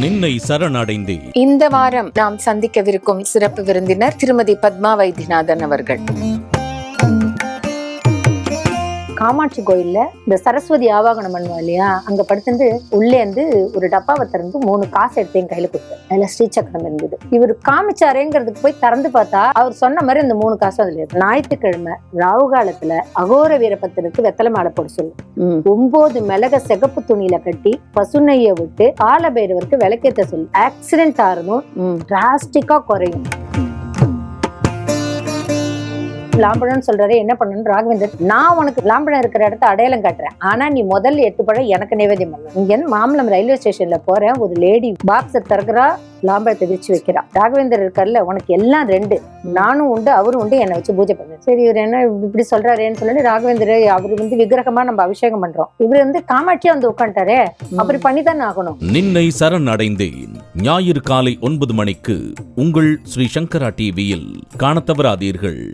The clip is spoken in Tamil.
நின்னை சரணடைந்தேன். இந்த வாரம் நாம் சந்திக்கவிருக்கும் சிறப்பு விருந்தினர் திருமதி பத்மா வைத்தியநாதன் அவர்கள். காமாட்சி கோயில்ல இந்த சரஸ்வதி ஆவாகனம் பண்ணுவா இல்லையா, அங்க படுத்துட்டு உள்ளே இருந்து ஒரு டப்பாவை திறந்து 3 காசு எடுத்து என் கையில கொடுத்தேன். அதுல ஸ்ரீசக்கரம் இருந்தது. இவர் காமிச்சாரேங்கிறதுக்கு போய் திறந்து பார்த்தா அவர் சொன்ன மாதிரி இந்த 3 காசும் அதுல இருக்கு. ஞாயிற்றுக்கிழமை ராகு காலத்துல அகோர வீரபத்திரத்துக்கு வெத்தலை மாலை போட சொல்லு. 9 மிளக சிகப்பு துணியில கட்டி பசுநெய்ய விட்டு கால பைரவருக்கு விளக்கேத்த சொல்லு. ஆக்சிடென்ட் ஆறதும் டிராஸ்டிக்கா குறையும். லாம்பழம் சொல்றாரு, என்ன பண்ணணும் ராகவேந்தர், நான் உனக்கு லாம்பழம் இருக்கிற இடத்த அடையாளம் காட்டுறேன், ஆனா நீ முதல்ல 8 பழம் எனக்கு நிவேதியம் பண்ணணும். இங்க மாமலம் ரயில்வே ஸ்டேஷன்ல போறேன், ஒரு லேடி பாக்ஸ திறக்கிறா, லாம்பழத்தை விரிச்சு வைக்கிறா. ராகவேந்தர் இருக்கார்ல, உனக்கு எல்லாம் 2, நானும் உண்டு அவரும் உண்டு, என்னை வச்சு பூஜை பண்ணு. சரி, இவர் என்ன இப்படி சொல்றாருன்னு சொல்லி ராகவேந்தர் அவர் விக்கிரகமா நம்ம அபிஷேகம் பண்றோம், இவர் காமாட்சியா உட்காந்துட்டாரே, அப்படி பண்ணித்தானே ஆகணும். நின்னை சரணடைந்தேன் ஞாயிறு காலை 9 மணிக்கு உங்கள் ஸ்ரீ சங்கரா டிவியில் காணத் தவறாதீர்கள்.